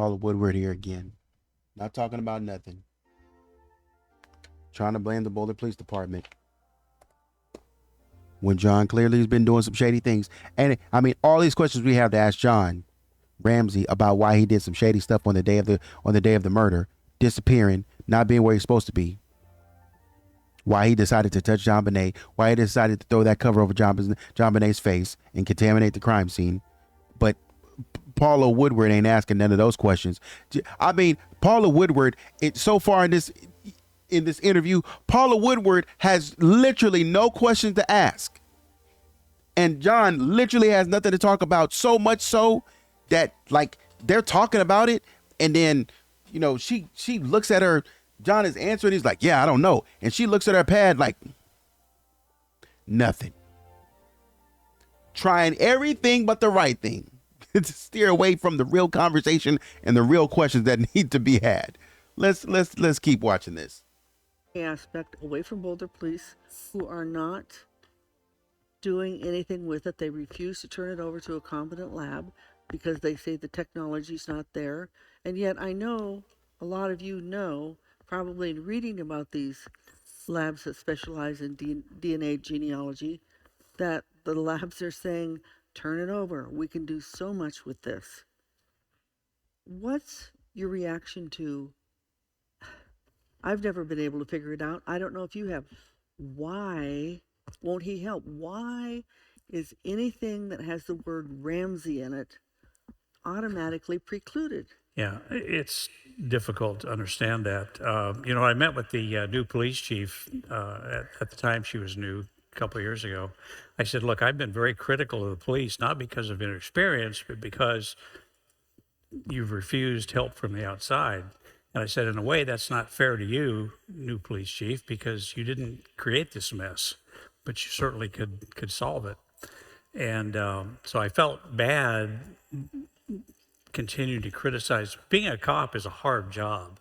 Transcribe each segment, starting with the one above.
Paula Woodward here again. Not talking about nothing. Trying to blame the Boulder Police Department when John clearly has been doing some shady things. And I mean, all these questions we have to ask John Ramsey about why he did some shady stuff on the day of the murder, disappearing, not being where he's supposed to be. Why he decided to touch JonBenet, why he decided to throw that cover over JonBenet's face and contaminate the crime scene. But Paula Woodward ain't asking none of those questions. I mean, Paula Woodward, so far in this interview, Paula Woodward has literally no questions to ask. And John literally has nothing to talk about, so much so that, like, they're talking about it, and then, you know, she looks at her, John is answering, he's like, yeah, I don't know. And she looks at her pad like, nothing. Trying everything but the right thing to steer away from the real conversation and the real questions that need to be had. Let's keep watching this. Aspect away from Boulder Police, who are not doing anything with it. They refuse to turn it over to a competent lab because they say the technology's not there. And yet I know a lot of you know, probably in reading about these labs that specialize in DNA genealogy, that the labs are saying, turn it over. We can do so much with this. What's your reaction to? I've never been able to figure it out. I don't know if you have. Why won't he help? Why is anything that has the word Ramsey in it automatically precluded? Yeah, it's difficult to understand that. You know, I met with the new police chief at the time she was new, a couple of years ago. I said, look, I've been very critical of the police, not because of inexperience, but because you've refused help from the outside. And I said, in a way, that's not fair to you, new police chief, because you didn't create this mess, but you certainly could solve it. And so I felt bad continuing to criticize. Being a cop is a hard job.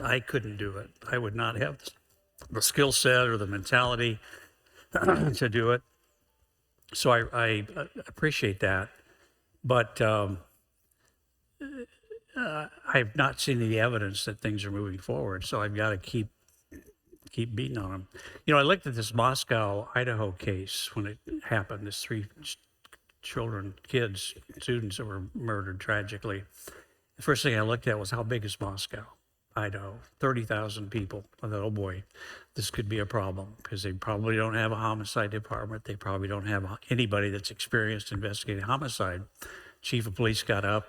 I couldn't do it. I would not have the skill set or the mentality to do it. So I appreciate that. But I've not seen any evidence that things are moving forward, so I've got to keep beating on them. You know, I looked at this Moscow, Idaho case when it happened. This 3 students that were murdered tragically. The first thing I looked at was, how big is Moscow, Idaho? 30,000 people. I thought, oh boy, this could be a problem, because they probably don't have a homicide department. They probably don't have anybody that's experienced investigating homicide. Chief of police got up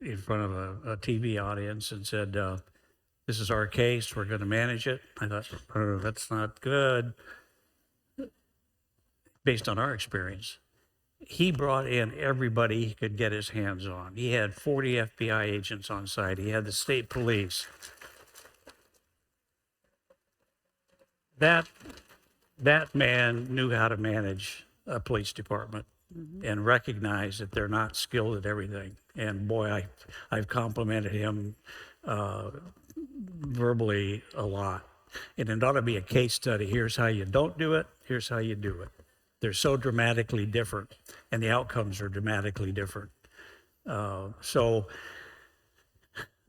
in front of a TV audience and said, this is our case, we're going to manage it. I thought, oh, that's not good, based on our experience. He brought in everybody he could get his hands on. He had 40 FBI agents on site. He had the state police. That man knew how to manage a police department. Mm-hmm. And recognize that they're not skilled at everything. And boy, I've complimented him verbally a lot. And it ought to be a case study. Here's how you don't do it. Here's how you do it. They're so dramatically different, and the outcomes are dramatically different. So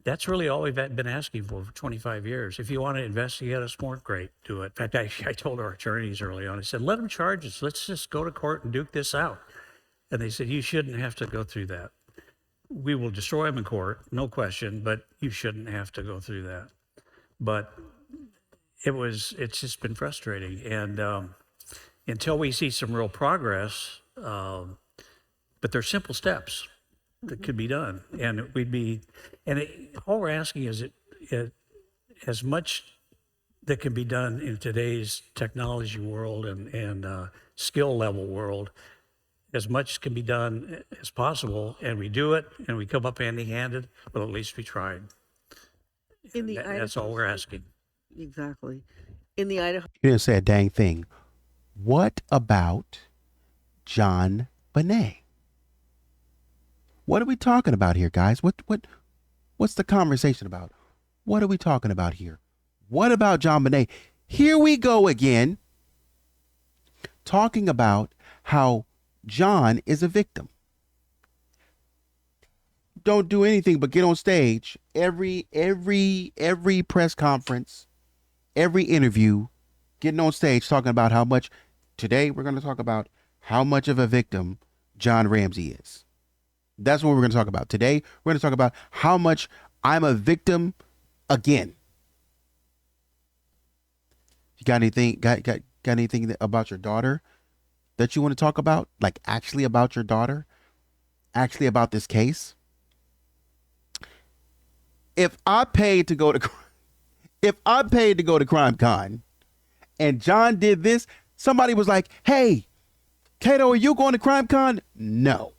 that's really all we've been asking for 25 years. If you want to investigate us more, great, do it. In fact, I told our attorneys early on, I said, let them charge us. Let's just go to court and duke this out. And they said, you shouldn't have to go through that. We will destroy them in court, no question, but you shouldn't have to go through that. But it's just been frustrating. And until we see some real progress, but there's simple steps that could be done. And all we're asking is as much that can be done in today's technology world and skill level world, as much can be done as possible, and we do it, and we come up empty-handed, but at least we tried. That's all we're asking. Exactly. In the Idaho. You didn't say a dang thing. What about JonBenet? What are we talking about here, guys? What's the conversation about? What are we talking about here? What about JonBenet? Here we go again, talking about how John is a victim. don't do anything but get on stage every press conference, every interview, getting on stage talking about how much. Today we're going to talk about how much of a victim John Ramsey is. That's what we're going to talk about. Today we're going to talk about how much I'm a victim again. You got anything? Got anything about your daughter that you want to talk about? Like actually about your daughter? Actually about this case? If I paid to go to CrimeCon and John did this, somebody was like, "Hey, Kato, are you going to CrimeCon?" No.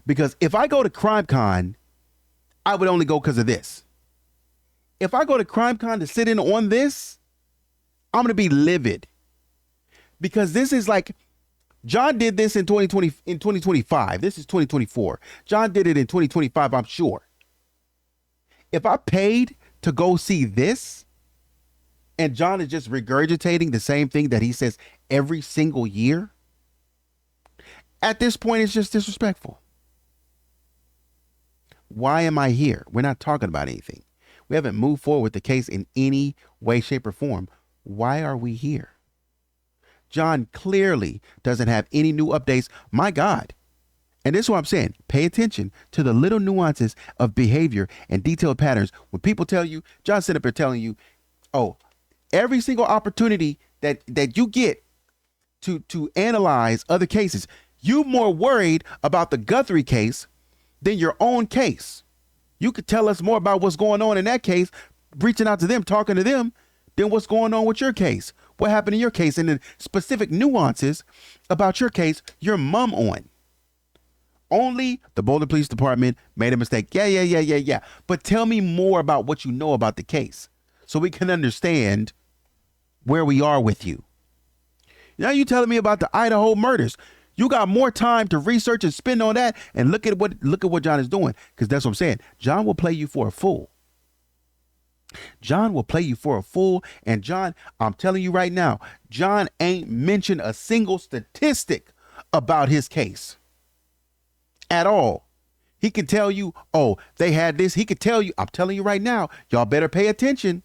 Because if I go to CrimeCon, I would only go because of this. If I go to CrimeCon to sit in on this, I'm going to be livid. Because this is like, John did this in 2025. This is 2024. John did it in 2025, I'm sure. If I paid to go see this, and John is just regurgitating the same thing that he says every single year, at this point, it's just disrespectful. Why am I here? We're not talking about anything. We haven't moved forward with the case in any way, shape, or form. Why are we here? John clearly doesn't have any new updates. My God. And this is what I'm saying. Pay attention to the little nuances of behavior and detailed patterns. When people tell you, John's sitting up here telling you, oh, every single opportunity that you get to analyze other cases, you're more worried about the Guthrie case than your own case. You could tell us more about what's going on in that case, reaching out to them, talking to them, than what's going on with your case. What happened in your case and the specific nuances about your case, your mum on. Only the Boulder Police Department made a mistake. Yeah. But tell me more about what you know about the case so we can understand where we are with you. Now you telling me about the Idaho murders. You got more time to research and spend on that, and look at what John is doing, because that's what I'm saying. John will play you for a fool. John will play you for a fool. And John, I'm telling you right now, John ain't mentioned a single statistic about his case at all. He can tell you, oh, they had this. He could tell you, I'm telling you right now, y'all better pay attention.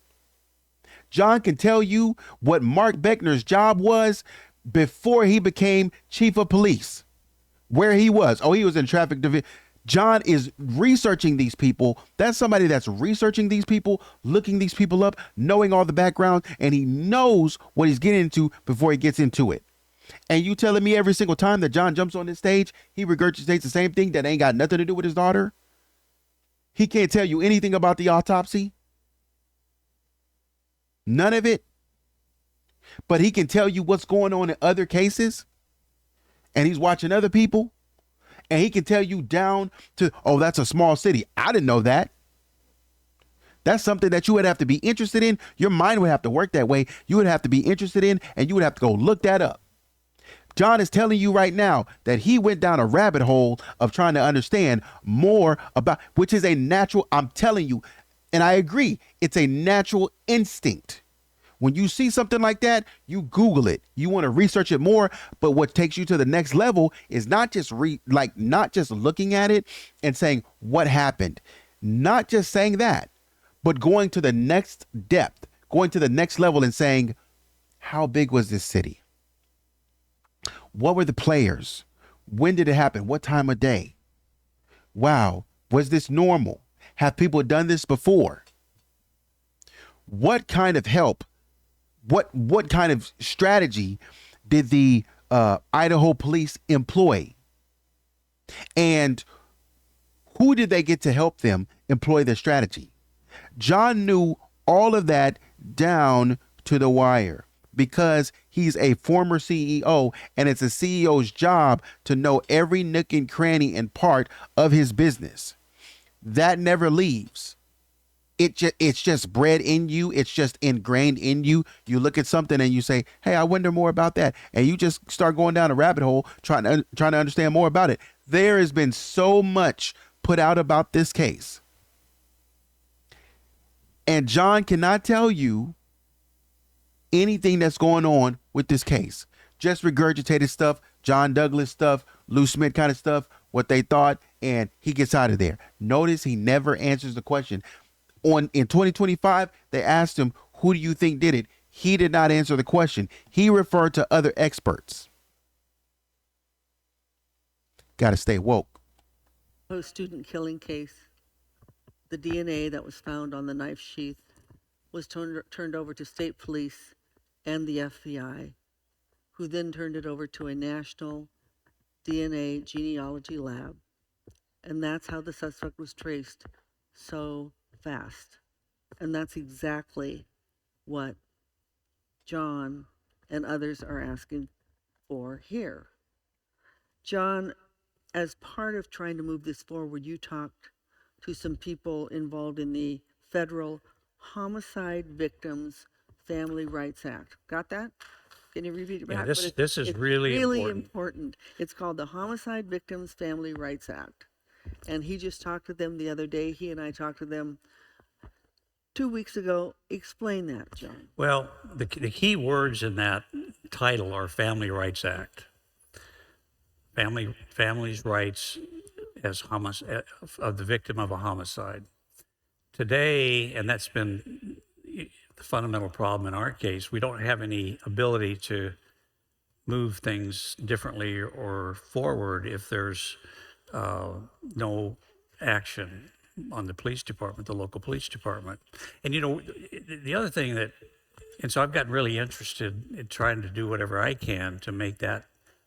John can tell you what Mark Beckner's job was before he became chief of police, where he was. Oh, he was in traffic division. John is researching these people. That's somebody that's researching these people, looking these people up, knowing all the background, and he knows what he's getting into before he gets into it. And you telling me every single time that John jumps on this stage, he regurgitates the same thing that ain't got nothing to do with his daughter? He can't tell you anything about the autopsy? None of it? But he can tell you what's going on in other cases? And he's watching other people? And he can tell you down to, oh, that's a small city. I didn't know that. That's something that you would have to be interested in. Your mind would have to work that way. You would have to be interested in, and you would have to go look that up. John is telling you right now that he went down a rabbit hole of trying to understand more about, which is a natural, I'm telling you, and I agree, it's a natural instinct. When you see something like that, you Google it. You want to research it more. But what takes you to the next level is not just not just looking at it and saying what happened, not just saying that, but going to the next depth, going to the next level and saying, how big was this city? What were the players? When did it happen? What time of day? Wow. Was this normal? Have people done this before? What kind of help? What kind of strategy did the Idaho police employ? And who did they get to help them employ their strategy? John knew all of that down to the wire because he's a former CEO, and it's a CEO's job to know every nook and cranny and part of his business. That never leaves. It's just bred in you. It's just ingrained in you. You look at something and you say, hey, I wonder more about that. And you just start going down a rabbit hole trying to understand more about it. There has been so much put out about this case. And John cannot tell you anything that's going on with this case. Just regurgitated stuff, John Douglas stuff, Lou Smith kind of stuff, what they thought, and he gets out of there. Notice he never answers the question. In 2025, they asked him, who do you think did it? He did not answer the question. He referred to other experts. Got to stay woke. Student killing case, the DNA that was found on the knife sheath was turned over to state police and the FBI, who then turned it over to a national DNA genealogy lab. And that's how the suspect was traced so fast. And that's exactly what John and others are asking for here. John, as part of trying to move this forward, you talked to some people involved in the federal Homicide Victims Family Rights Act. Got that? Can you repeat it back? Yeah, this is really important. It's called the Homicide Victims Family Rights Act. And he just talked to them the other day. He and I talked to them 2 weeks ago. Explain that, John. Well, the key words in that title are Family Rights Act. Family's rights as of the victim of a homicide. Today, and that's been the fundamental problem in our case, we don't have any ability to move things differently or forward if there's no action on the police department, the local police department. And the other thing and so I've gotten really interested in trying to do whatever I can to make that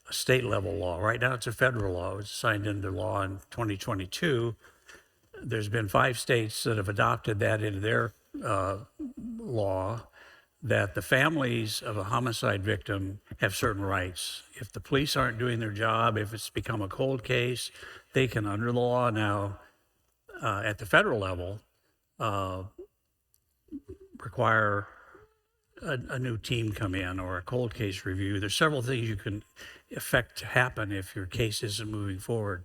a state level law. Right now it's a federal law. It was signed into law in 2022. There's been 5 states that have adopted that into their law, that the families of a homicide victim have certain rights. If the police aren't doing their job, if it's become a cold case, they can, under the law now, at the federal level, require a new team come in or a cold case review. There's several things you can affect to happen if your case isn't moving forward.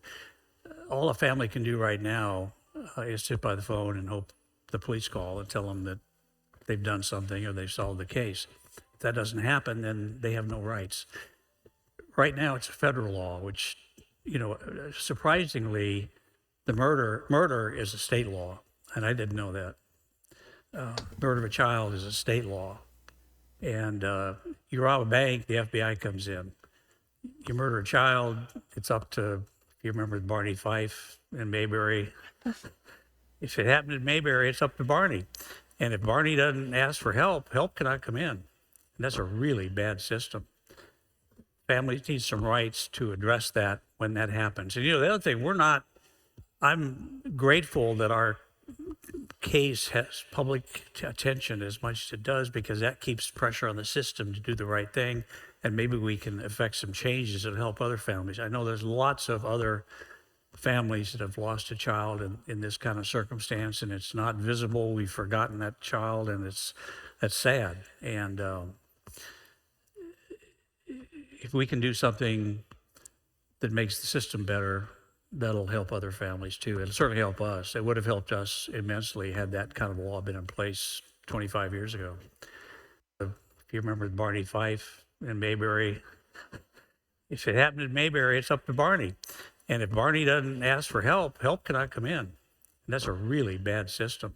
All a family can do right now is sit by the phone and hope the police call and tell them that they've done something or they've solved the case. If that doesn't happen, then they have no rights. Right now, it's a federal law, which, surprisingly, the murder is a state law, and I didn't know that. Murder of a child is a state law. And you rob a bank, the FBI comes in. You murder a child, it's up to, if you remember Barney Fife in Mayberry. If it happened in Mayberry, it's up to Barney. And if Barney doesn't ask for help cannot come in. And that's a really bad system. Families need some rights to address that when that happens. And the other thing, I'm grateful that our case has public attention as much as it does, because that keeps pressure on the system to do the right thing, and maybe we can effect some changes that help other families. I know there's lots of other families that have lost a child in this kind of circumstance, and it's not visible. We've forgotten that child, and that's sad. And if we can do something that makes the system better, that'll help other families too. It'll certainly help us. It would have helped us immensely had that kind of law been in place 25 years ago. If you remember Barney Fife in Mayberry, if it happened in Mayberry, it's up to Barney. And if Barney doesn't ask for help cannot come in. And that's a really bad system.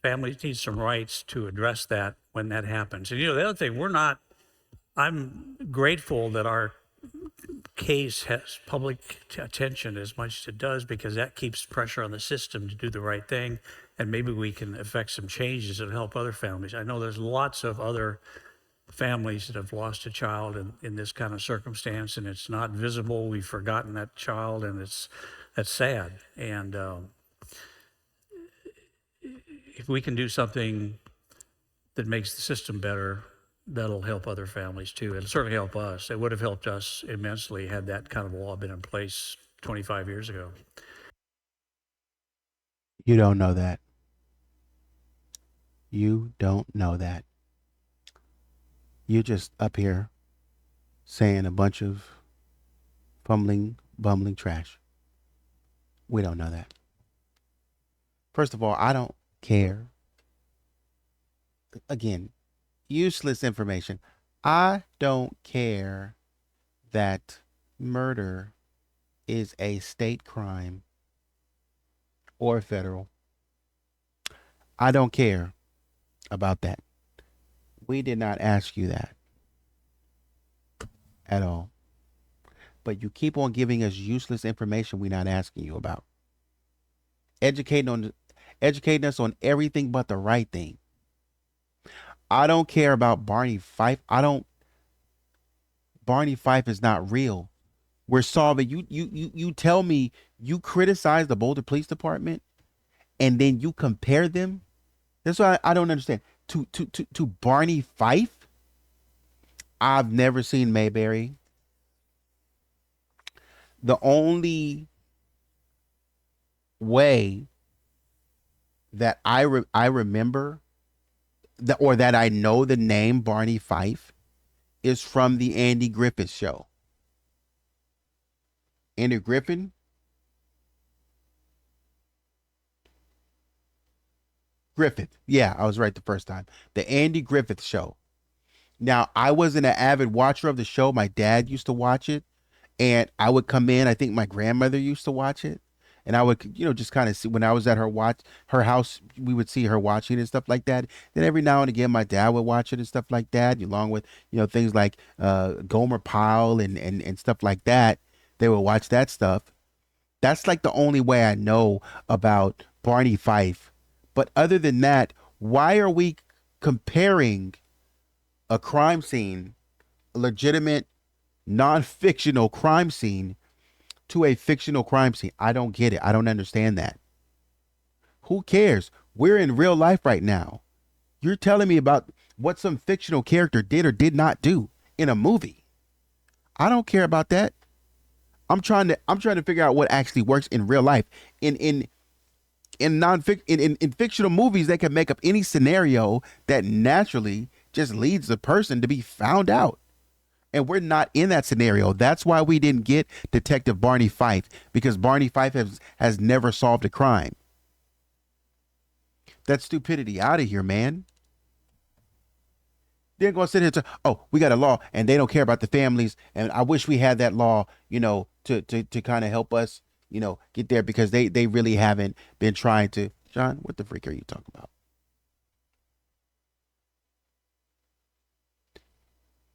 Families need some rights to address that when that happens. And the other thing, I'm grateful that our case has public attention as much as it does, because that keeps pressure on the system to do the right thing, and maybe we can effect some changes that help other families. I know there's lots of other families that have lost a child in this kind of circumstance, and it's not visible. We've forgotten that child, and that's sad. And if we can do something that makes the system better, that'll help other families too. It'll certainly help us. It would have helped us immensely had that kind of law been in place 25 years ago. You don't know that. You don't know that. You're just up here saying a bunch of bumbling trash. We don't know that. First of all, I don't care. Again, useless information. I don't care that murder is a state crime or federal, I don't care about that. We did not ask you that at all. But you keep on giving us useless information we're not asking you about. Educating on educating us on everything but the right thing. I don't care about Barney Fife. Barney Fife is not real. We're solving you tell me you criticize the Boulder Police Department and then you compare them. That's why I don't understand. To Barney Fife? I've never seen Mayberry. The only way that I remember that, or that I know the name Barney Fife, is from the Andy Griffith Show. Andy Griffith? Griffith. Yeah, I was right the first time. The Andy Griffith Show. Now, I wasn't an avid watcher of the show. My dad used to watch it, and I would come in. I think my grandmother used to watch it, and I would, just kind of see when I was at her house. We would see her watching and stuff like that. Then every now and again, my dad would watch it and stuff like that, along with things like Gomer Pyle and stuff like that. They would watch that stuff. That's like the only way I know about Barney Fife. But other than that, why are we comparing a crime scene, a legitimate, non-fictional crime scene, to a fictional crime scene? I don't get it. I don't understand that. Who cares? We're in real life right now. You're telling me about what some fictional character did or did not do in a movie. I don't care about that. I'm trying to figure out what actually works in real life. In fictional movies, they can make up any scenario that naturally just leads the person to be found out. And we're not in that scenario. That's why we didn't get Detective Barney Fife, because Barney Fife has never solved a crime. That stupidity out of here, man. They're going to sit here and say, oh, we got a law and they don't care about the families. And I wish we had that law, to kind of help us, get there, because they really haven't been trying to. John, what the freak are you talking about?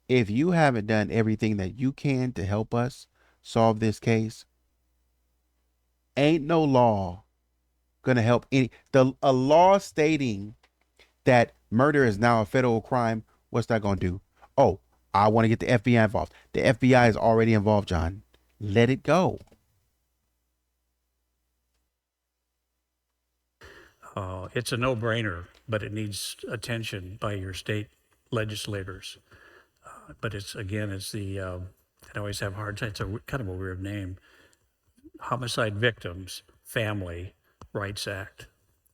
If you haven't done everything that you can to help us solve this case, ain't no law going to help a law stating that murder is now a federal crime. What's that going to do? Oh, I want to get the FBI involved. The FBI is already involved, John. Let it go. It's a no-brainer, but it needs attention by your state legislators. But it's the, I always have a hard time, it's a kind of a weird name, Homicide Victims Family Rights Act.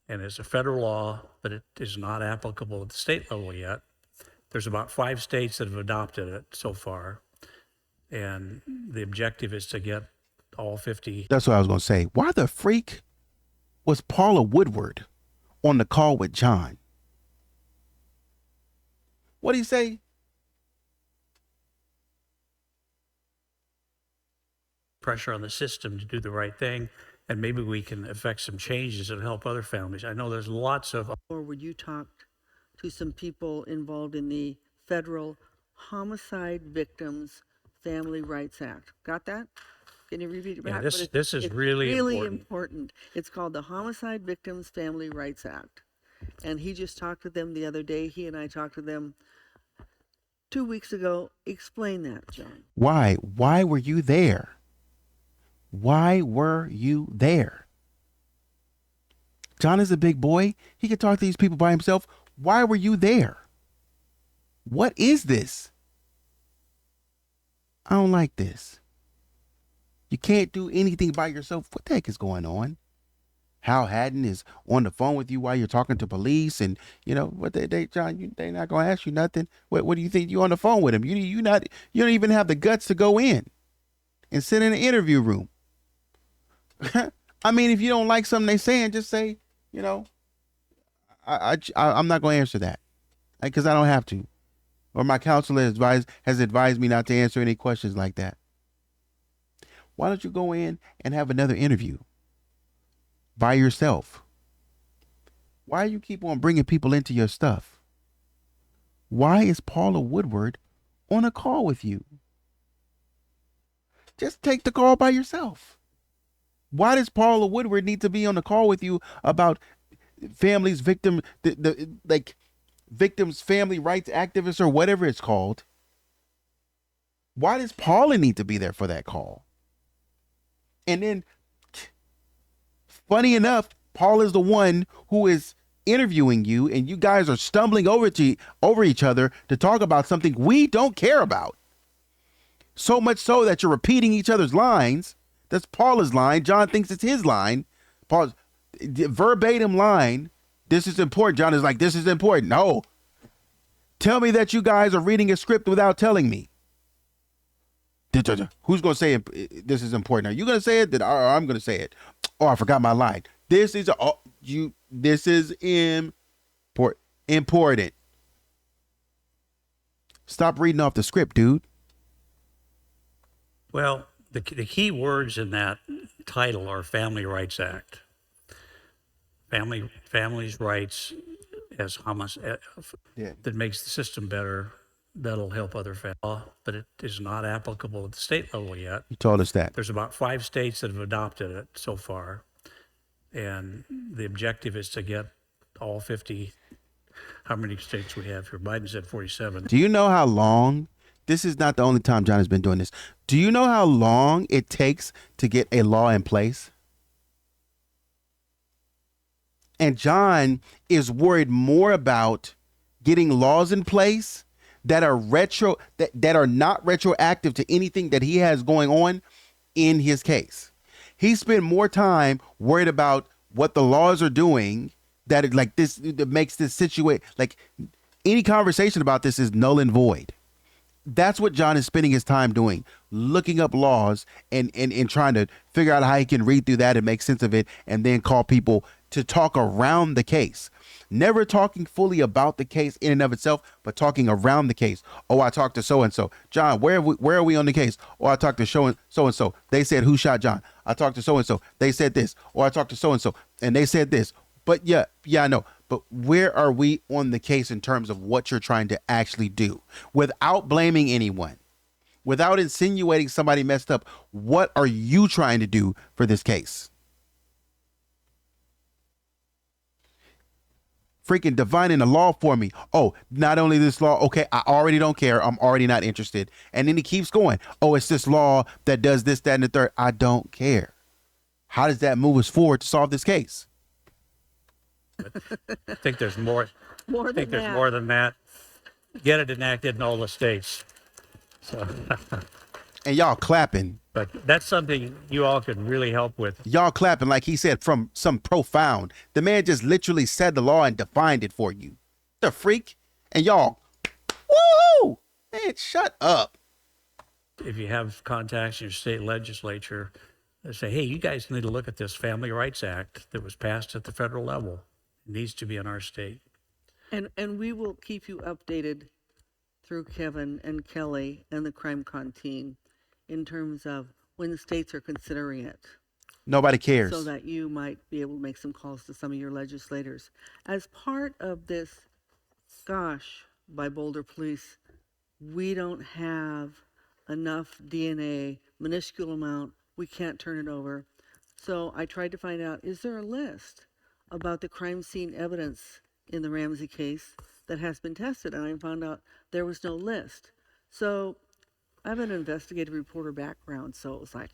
And it's a federal law, but it is not applicable at the state level yet. There's about 5 states that have adopted it so far. And the objective is to get all 50. That's what I was going to say. Why the freak was Paula Woodward on the call with John? What'd he say? Pressure on the system to do the right thing, and maybe we can effect some changes that help other families. I know there's lots of. Or would you talk to some people involved in the federal Homicide Victims Family Rights Act? Got that? Can you repeat it back? Yeah, this is really important. It's called the Homicide Victims Family Rights Act. And he just talked to them the other day. He and I talked to them 2 weeks ago. Explain that, John. Why? Why were you there? Why were you there? John is a big boy. He could talk to these people by himself. Why were you there? What is this? I don't like this. You can't do anything by yourself. What the heck is going on? Hal Haddon is on the phone with you while you're talking to police, and what John, they not gonna ask you nothing. What do you think? You on the phone with him? You don't even have the guts to go in and sit in an interview room. I mean, if you don't like something they saying, just say, I'm not going to answer that, because I don't have to, or my counselor has advised me not to answer any questions like that. Why don't you go in and have another interview by yourself? Why you keep on bringing people into your stuff? Why is Paula Woodward on a call with you? Just take the call by yourself. Why does Paula Woodward need to be on the call with you about families, like victims, family rights activists, or whatever it's called? Why does Paula need to be there for that call? And then, funny enough, Paul is the one who is interviewing you, and you guys are stumbling over each other to talk about something we don't care about. So much so that you're repeating each other's lines. That's Paula's line. John thinks it's his line. Paul's verbatim line. This is important. John is like, this is important. No. Tell me that you guys are reading a script without telling me. Who's going to say this is important? Are you going to say it? I'm going to say it. Oh, I forgot my line. This is important. Stop reading off the script, dude. Well, the key words in that title are Family Rights Act. Families' rights as homicide that makes the system better. That'll help other families, but it is not applicable at the state level yet. You told us that. There's about 5 states that have adopted it so far, and the objective is to get all 50. How many states we have here? Biden said 47. Do you know how long? This is not the only time John has been doing this. Do you know how long it takes to get a law in place? And John is worried more about getting laws in place that are that are not retroactive to anything that he has going on in his case. He spent more time worried about what the laws are doing that makes this situation, like any conversation about this is null and void. That's what John is spending his time doing, looking up laws and trying to figure out how he can read through that and make sense of it and then call people to talk around the case. Never talking fully about the case in and of itself, but talking around the case. Oh, I talked to so-and-so. John, where are we on the case? Oh, I talked to so-and-so. They said, who shot John? I talked to so-and-so. They said this. Or I talked to so-and-so and they said this. But yeah, I know. But where are we on the case in terms of what you're trying to actually do without blaming anyone, without insinuating somebody messed up? What are you trying to do for this case? Freaking divining the law for me. Oh, not only this law. Okay, I already don't care. I'm already not interested. And then he keeps going. Oh, it's this law that does this, that, and the third. I don't care. How does that move us forward to solve this case? I think there's more. More than There's that. more than that. Get it enacted in all the states. So, And y'all clapping. but that's something you all could really help with. Y'all clapping like he said from some profound. The man just literally said the law and defined it for you. The freak. And y'all, woo! Man, shut up. If you have contacts in your state legislature, they say, hey, you guys need to look at this Family Rights Act that was passed at the federal level. It needs to be in our state. And we will keep you updated through Kevin and Kelly and the CrimeCon team in terms of when the states are considering it, Nobody cares. so that you might be able to make some calls to some of your legislators. As part of this, gosh, by Boulder Police, we don't have enough DNA, minuscule amount, we can't turn it over. So I tried to find out, is there a list about the crime scene evidence in the Ramsey case that has been tested? And I found out there was no list. So I have an investigative reporter background, so it was like,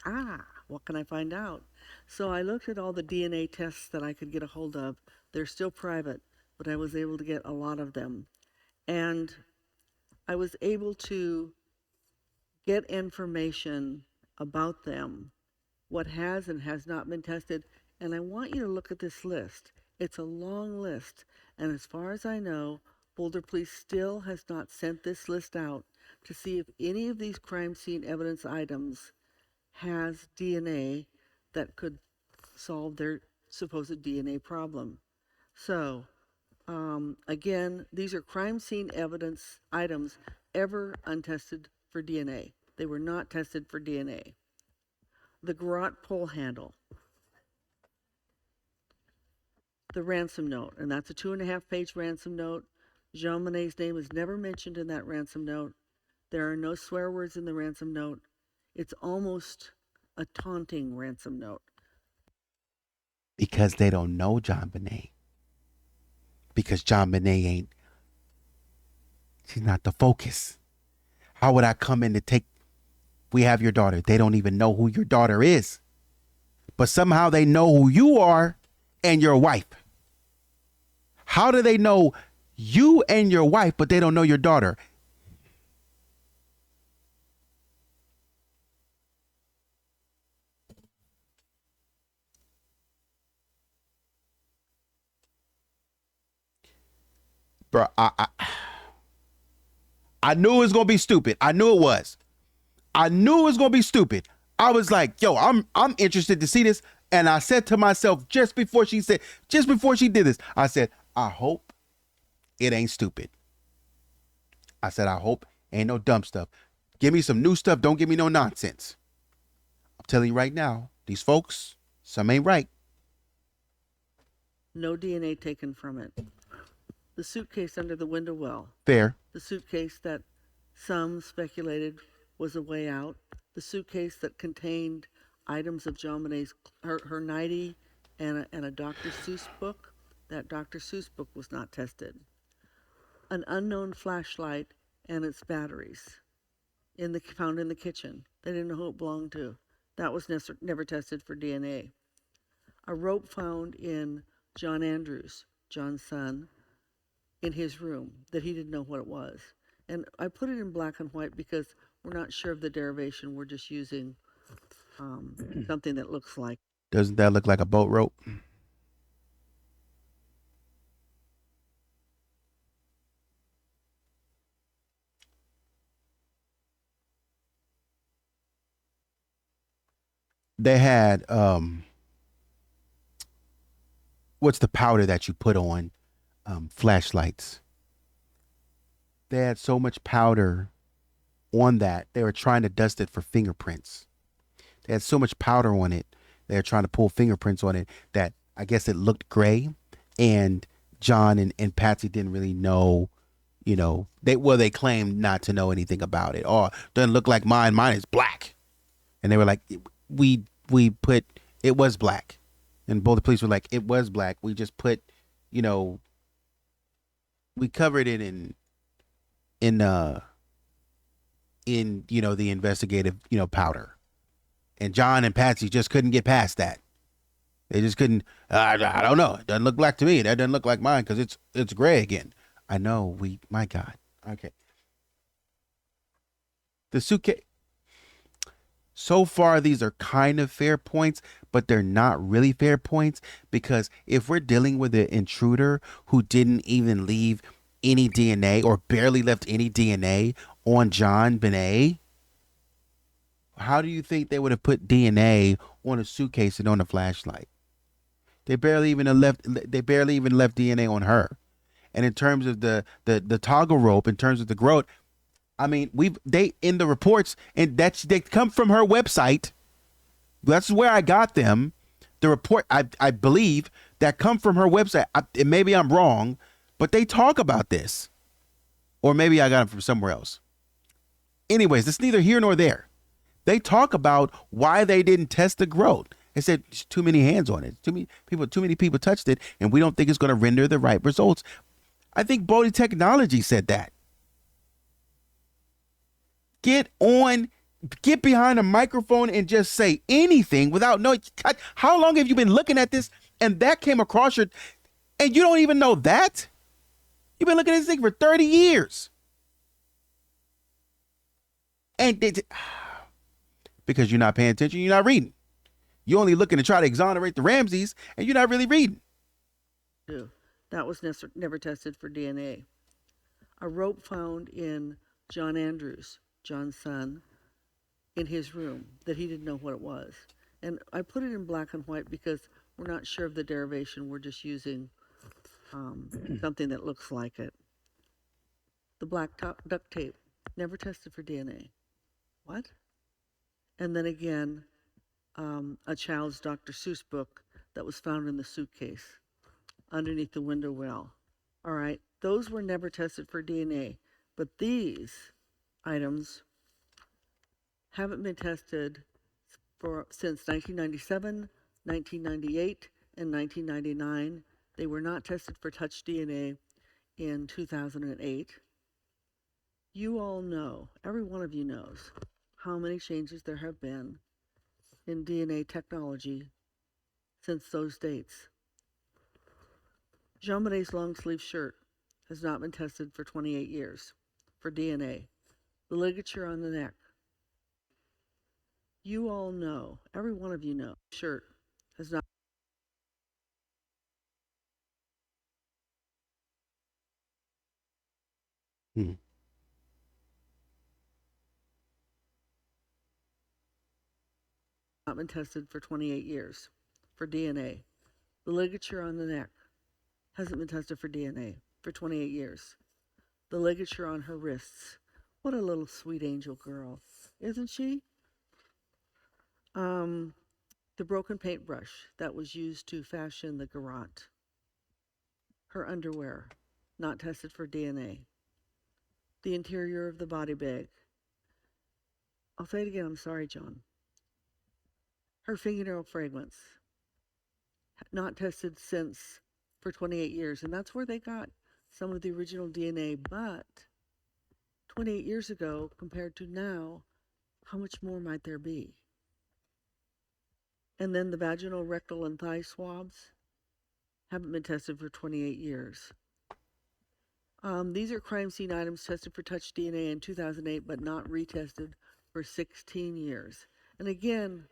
what can I find out? So I looked at all the DNA tests that I could get a hold of. They're still private, but I was able to get a lot of them. And I was able to get information about them, what has and has not been tested. And I want you to look at this list. It's a long list. And as far as I know, Boulder Police still has not sent this list out to see if any of these crime scene evidence items has DNA that could solve their supposed DNA problem. So, again, these are crime scene evidence items ever untested for DNA. They were not tested for DNA. the garrote pole handle, the ransom note, and that's a 2.5-page ransom note. JonBenet's name is never mentioned in that ransom note. There are no swear words in the ransom note. It's almost a taunting ransom note. Because they don't know JonBenet. Because JonBenet ain't, she's not the focus. How would I come in to take, we have your daughter. They don't even know who your daughter is. But somehow they know who you are and your wife. How do they know you and your wife, but they don't know your daughter? Bro, I knew it was gonna be stupid. I knew it was. I knew it was gonna be stupid. I was like, yo, I'm interested to see this. And I said to myself just before she did this, I said, I hope it ain't stupid. I said, I hope ain't no dumb stuff. Give me some new stuff. Don't give me no nonsense. I'm telling you right now, these folks, some ain't right. No DNA taken from it. The suitcase under the window well. Fair. The suitcase that some speculated was a way out. The suitcase that contained items of JonBenet's, her nightie and a Dr. Seuss book. That Dr. Seuss book was not tested. An unknown flashlight and its batteries found in the kitchen. They didn't know who it belonged to. That was never tested for DNA. A rope found in John Andrews, John's son, in his room that he didn't know what it was. And I put it in black and white because we're not sure of the derivation. We're just using something that looks like. Doesn't that look like a boat rope? They had what's the powder that you put on flashlights? They had so much powder on that they were trying to dust it for fingerprints. They had so much powder on it, they were trying to pull fingerprints on it that I guess it looked gray. And John and Patsy didn't really know, they claimed not to know anything about it. Oh, doesn't look like mine. Mine is black. And they were like, we put, it was black. And both the police were like, it was black. We just put, we covered it in the investigative, powder. And John and Patsy just couldn't get past that. They just couldn't. I don't know. It doesn't look black to me. That doesn't look like mine because it's gray again. I know. My God. Okay. The suitcase. So far, these are kind of fair points, but they're not really fair points because if we're dealing with an intruder who didn't even leave any DNA or barely left any DNA on JonBenet, how do you think they would have put DNA on a suitcase and on a flashlight? They barely even left DNA on her. And in terms of the toggle rope, in terms of the growth, I mean, they in the reports, and they come from her website. That's where I got them. The report, I believe, that come from her website. Maybe I'm wrong, but they talk about this, or maybe I got them from somewhere else. Anyways, it's neither here nor there. They talk about why they didn't test the growth. They said there's too many hands on it. Too many people touched it, and we don't think it's going to render the right results. I think Bodhi Technology said that. Get behind a microphone and just say anything without knowing. How long have you been looking at this and that came across and you don't even know that? You've been looking at this thing for 30 years. And because you're not paying attention, you're not reading. You're only looking to try to exonerate the Ramseys and you're not really reading. That was never tested for DNA. A rope found in John Andrews, John's son, in his room that he didn't know what it was. And I put it in black and white because we're not sure of the derivation. We're just using something that looks like it. The black duct tape, never tested for DNA. What? And then again, a child's Dr. Seuss book that was found in the suitcase underneath the window well. All right, those were never tested for DNA, but these items haven't been tested since 1997, 1998, and 1999. They were not tested for touch DNA in 2008. You all know, every one of you knows, how many changes there have been in DNA technology since those dates. JonBenet's long sleeve shirt has not been tested for 28 years for DNA. The ligature on the neck. You all know, every one of you know, shirt has not Hmm. been tested for 28 years for DNA. The ligature on the neck hasn't been tested for DNA for 28 years. The ligature on her wrists. What a little sweet angel girl, isn't she? The broken paintbrush that was used to fashion the garrote. Her underwear, not tested for DNA. The interior of the body bag. I'll say it again, I'm sorry, John. Her fingernail fragrance, not tested since for 28 years. And that's where they got some of the original DNA. But 28 years ago compared to now, how much more might there be? And then the vaginal, rectal, and thigh swabs haven't been tested for 28 years. These are crime scene items tested for touch DNA in 2008, but not retested for 16 years. And again,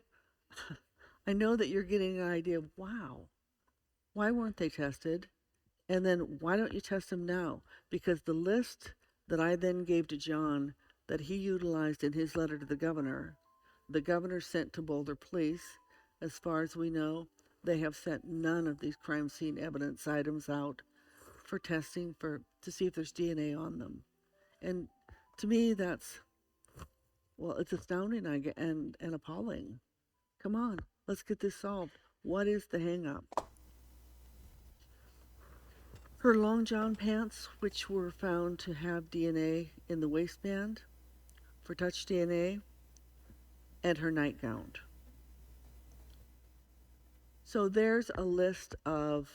I know that you're getting an idea of, wow, why weren't they tested? And then why don't you test them now? Because the list that I then gave to John that he utilized in his letter to the governor sent to Boulder Police. As far as we know, they have sent none of these crime scene evidence items out for testing to see if there's DNA on them. And to me, that's, well, it's astounding and appalling. Come on, let's get this solved. What is the hang up? Her long john pants, which were found to have DNA in the waistband for touch DNA, and her nightgown. So there's a list of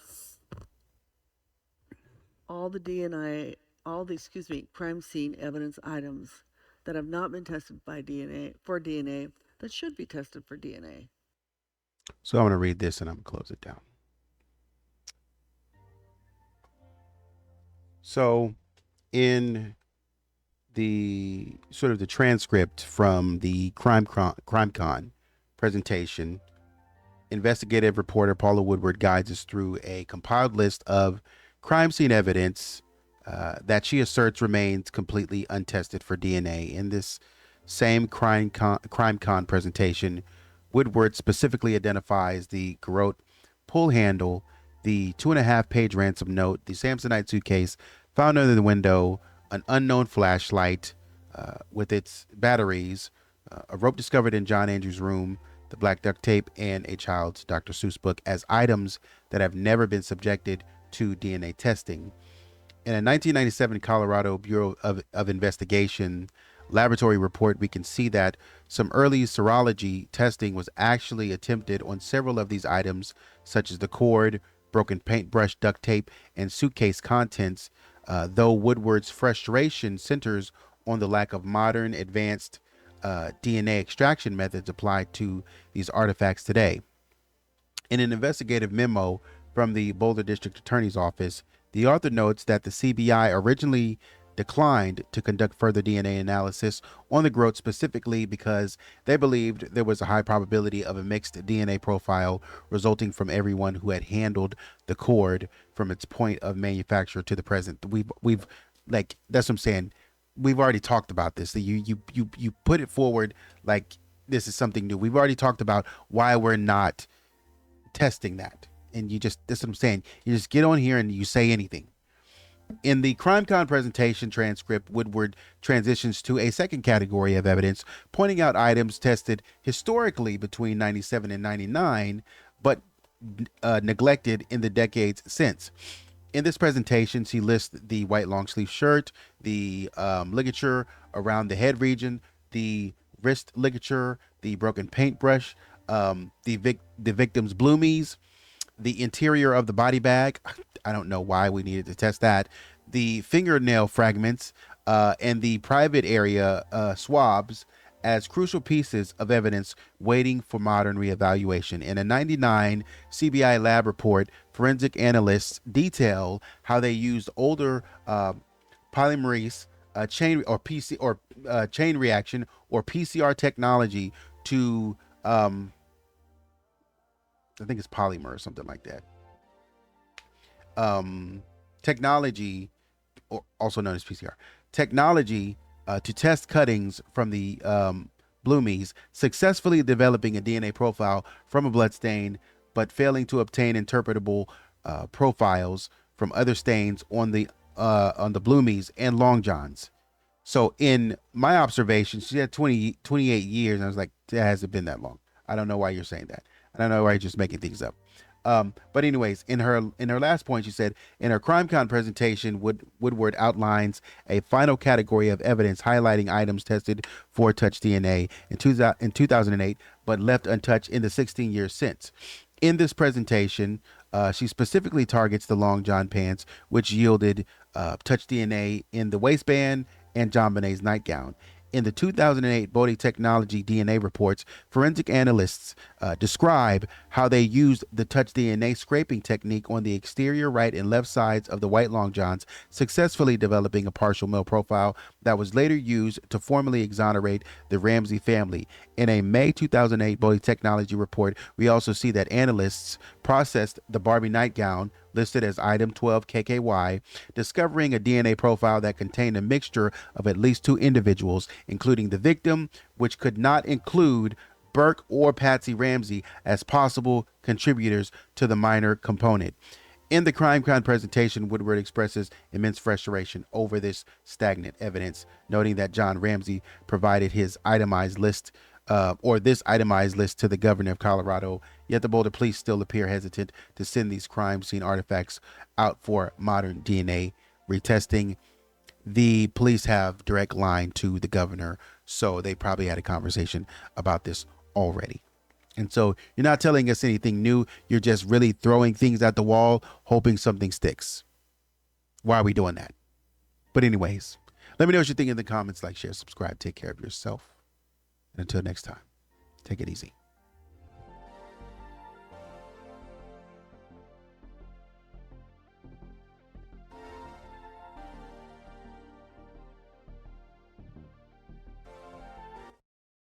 all the crime scene evidence items that have not been tested by DNA that should be tested for DNA. So I'm going to read this and I'm going to close it down. So in the sort of the transcript from the CrimeCon presentation, investigative reporter Paula Woodward guides us through a compiled list of crime scene evidence that she asserts remains completely untested for DNA. In this same CrimeCon presentation, Woodward specifically identifies the garrote pull handle, the 2.5-page ransom note, the Samsonite suitcase found under the window, an unknown flashlight with its batteries, a rope discovered in John Andrews' room, the black duct tape, and a child's Dr. Seuss book as items that have never been subjected to DNA testing. In a 1997 Colorado Bureau of Investigation laboratory report, we can see that some early serology testing was actually attempted on several of these items, such as the cord, broken paintbrush, duct tape, and suitcase contents, though Woodward's frustration centers on the lack of modern, advanced DNA extraction methods applied to these artifacts today. In an investigative memo from the Boulder District Attorney's Office, the author notes that the CBI originally declined to conduct further DNA analysis on the garrote specifically because they believed there was a high probability of a mixed DNA profile resulting from everyone who had handled the cord from its point of manufacture to the present. We've like, that's what I'm saying. We've already talked about this. You put it forward like this is something new. We've already talked about why we're not testing that. And that's what I'm saying. You just get on here and you say anything. In the CrimeCon presentation transcript, Woodward transitions to a second category of evidence, pointing out items tested historically between 97 and 99, but neglected in the decades since. In this presentation, she lists the white long sleeve shirt, the ligature around the head region, the wrist ligature, the broken paintbrush, the victim's bloomies, the interior of the body bag. I don't know why we needed to test that. The fingernail fragments and the private area swabs as crucial pieces of evidence waiting for modern reevaluation. In a 99 CBI lab report, forensic analysts detail how they used older polymerase chain or PC or chain reaction or PCR technology to I think it's polymer or something like that. Technology, or also known as PCR, technology to test cuttings from the bloomies, successfully developing a DNA profile from a blood stain, but failing to obtain interpretable profiles from other stains on the bloomies and long johns. So in my observation, she had 28 years, and I was like, that hasn't been that long. I don't know why you're saying that. I don't know why you're just making things up. But anyways, in her last point, she said, in her CrimeCon presentation, Woodward outlines a final category of evidence highlighting items tested for touch DNA in 2008, but left untouched in the 16 years since. In this presentation, she specifically targets the long john pants, which yielded touch DNA in the waistband and JonBenet's nightgown. In the 2008 Bodie Technology DNA reports, forensic analysts describe how they used the touch DNA scraping technique on the exterior right and left sides of the white long johns, successfully developing a partial male profile that was later used to formally exonerate the Ramsey family. In a May 2008 Bodie Technology report, we also see that analysts processed the Barbie nightgown listed as item 12 KKY, discovering a DNA profile that contained a mixture of at least two individuals, including the victim, which could not include Burke or Patsy Ramsey as possible contributors to the minor component. In the CrimeCon presentation, Woodward expresses immense frustration over this stagnant evidence, noting that John Ramsey provided his itemized list this itemized list to the governor of Colorado, yet the Boulder police still appear hesitant to send these crime scene artifacts out for modern DNA retesting. The police have direct line to the governor, so they probably had a conversation about this already. And so you're not telling us anything new. You're just really throwing things at the wall, hoping something sticks. Why are we doing that? But anyways, let me know what you think in the comments. Like, share, subscribe. Take care of yourself. And until next time, take it easy.